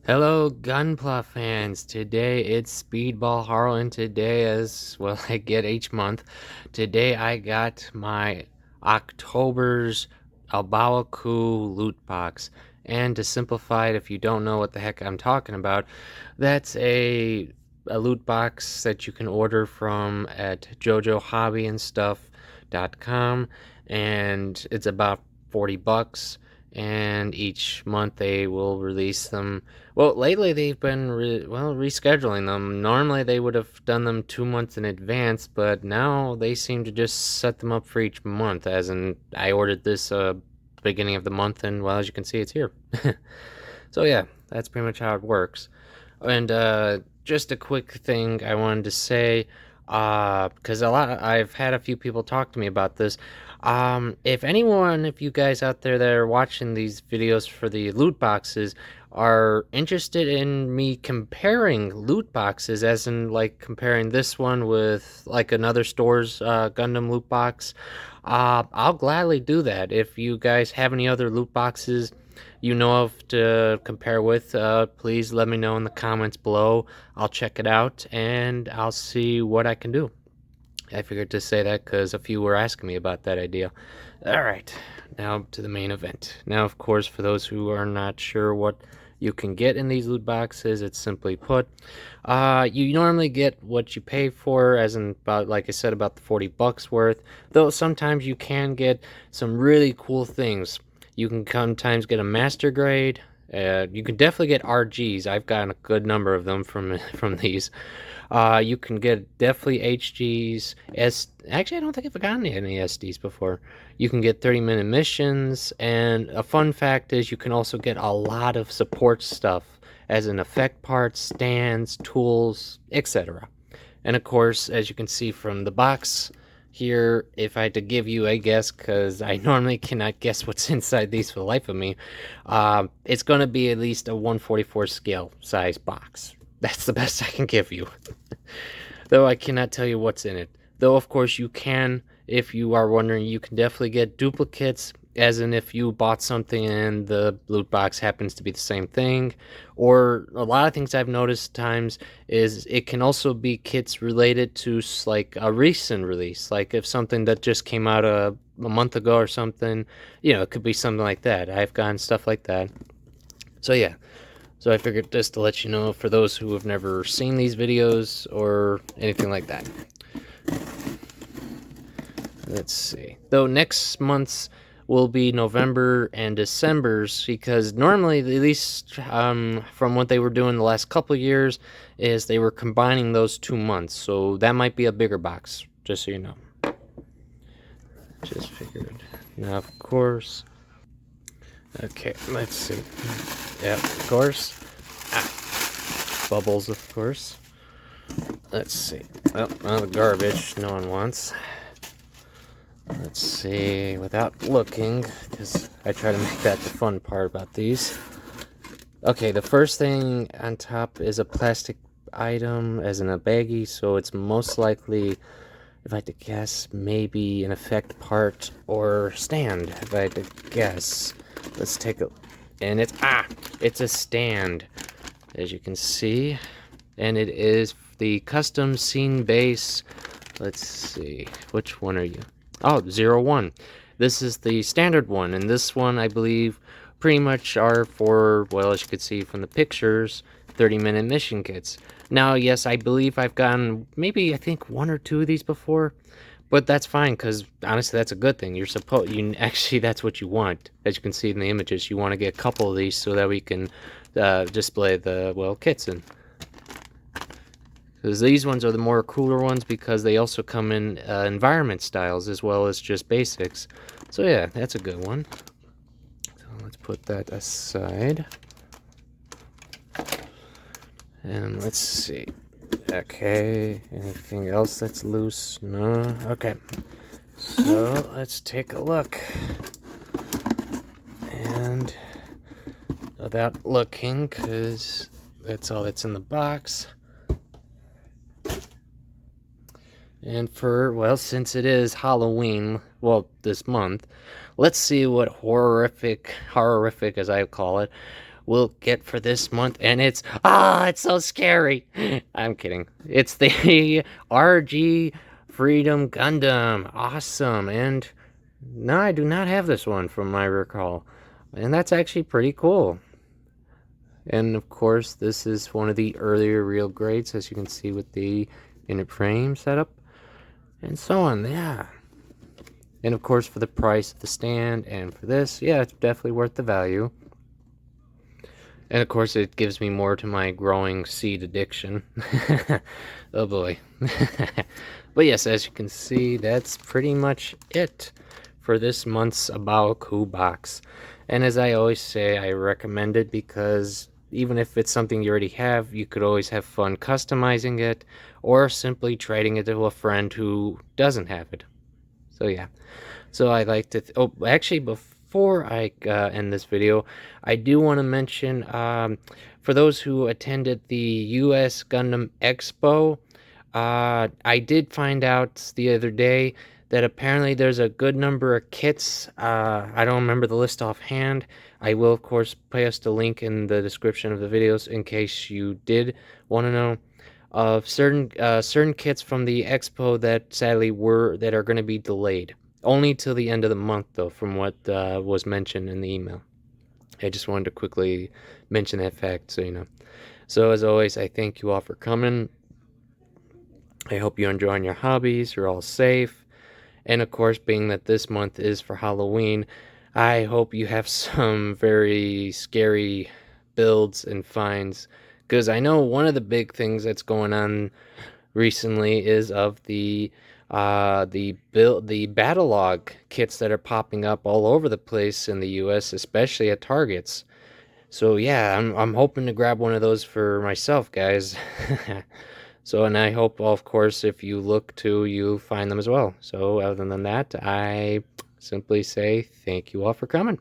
Hello, Gunpla fans. Today it's Speedball Horror, and today, as well, I get each month. Today I got my October's Abaoa loot box. And to simplify it, if you don't know what the heck I'm talking about, that's a loot box that you can order from at jojohobbyandstuff.com, and it's about 40 bucks. And each month they will release them. Well, lately they've been rescheduling them. Normally they would have done them 2 months in advance, but now they seem to just set them up for each month. As in, I ordered this beginning of the month, and well, as you can see, it's here. So yeah, that's pretty much how it works. And just a quick thing I wanted to say, because I've had a few people talk to me about this. If you guys out there that are watching these videos for the loot boxes are interested in me comparing loot boxes, as in like comparing this one with like another store's Gundam loot box, I'll gladly do that. If you guys have any other loot boxes you know of to compare with, please let me know in the comments below. I'll check it out and I'll see what I can do. I figured to say that because a few were asking me about that idea. Alright, now to the main event. Now, of course, for those who are not sure what you can get in these loot boxes, it's simply put, you normally get what you pay for, as in about, like I said, about the 40 bucks worth, though sometimes you can get some really cool things. You can sometimes get a master grade. You can definitely get RGs. I've gotten a good number of them from these. You can get definitely HGs. Actually, I don't think I've gotten any SDs before. You can get 30-minute missions, and a fun fact is you can also get a lot of support stuff, as in effect parts, stands, tools, etc. And of course, as you can see from the box here, if I had to give you a guess, because I normally cannot guess what's inside these for the life of me, it's going to be at least a 144 scale size box. That's the best I can give you. Though I cannot tell you what's in it. Though, of course, you can, if you are wondering, you can definitely get duplicates, as in if you bought something and the loot box happens to be the same thing. Or a lot of things I've noticed times is it can also be kits related to like a recent release. Like if something that just came out a month ago or something, it could be something like that. I've gotten stuff like that. So yeah. So I figured just to let you know, for those who have never seen these videos or anything like that. Let's see. Though next month's will be November and December's, because normally, at least from what they were doing the last couple of years, is they were combining those 2 months. So that might be a bigger box, just so you know. Just figured. Now, of course. Okay, let's see. Yep, of course. Bubbles, of course. Let's see. Well, the garbage no one wants. Let's see, without looking, because I try to make that the fun part about these. Okay, the first thing on top is a plastic item, as in a baggie, so it's most likely, if I had to guess, maybe an effect part or stand, if I had to guess. Let's take a... And it's a stand, as you can see. And it is the custom scene base. Let's see, which one are you? Oh, 01. This is the standard one, and this one, I believe, pretty much are for, well, as you can see from the pictures, 30-minute mission kits. Now, yes, I believe I've gotten maybe, I think, one or two of these before, but that's fine, because honestly, that's a good thing. Actually, that's what you want. As you can see in the images, you want to get a couple of these so that we can display the, well, kits in. Because these ones are the more cooler ones, because they also come in environment styles as well as just basics. So yeah, that's a good one. So let's put that aside. And let's see. Okay, anything else that's loose? No? Okay. So let's take a look. And without looking, because that's all that's in the box. And since it is Halloween, this month, let's see what horrific as I call it, will get for this month, and it's so scary. I'm kidding. It's the RG Freedom Gundam. Awesome. And no, I do not have this one from my recall. And that's actually pretty cool. And of course, this is one of the earlier real grades, as you can see with the unit frame setup and so on. Yeah. And of course, for the price of the stand and for this, yeah, it's definitely worth the value. And of course, it gives me more to my growing seed addiction. Oh boy. But yes, as you can see, that's pretty much it for this month's Abaoa box. And as I always say, I recommend it because even if it's something you already have, you could always have fun customizing it or simply trading it to a friend who doesn't have it. So yeah. So I like to actually, before I end this video, I do want to mention for those who attended the US Gundam Expo, I did find out the other day that apparently there's a good number of kits. I don't remember the list offhand. I will of course post a link in the description of the videos in case you did want to know of certain kits from the expo that sadly are going to be delayed. Only till the end of the month, though, from what was mentioned in the email. I just wanted to quickly mention that fact, so you know. So, as always, I thank you all for coming. I hope you're enjoying your hobbies, you're all safe. And of course, being that this month is for Halloween, I hope you have some very scary builds and finds. Because I know one of the big things that's going on recently is of the battle log kits that are popping up all over the place in the US, especially at Targets. So yeah, I'm hoping to grab one of those for myself, guys. So, and I hope, of course, if you look to, you find them as well. So other than that, I simply say thank you all for coming.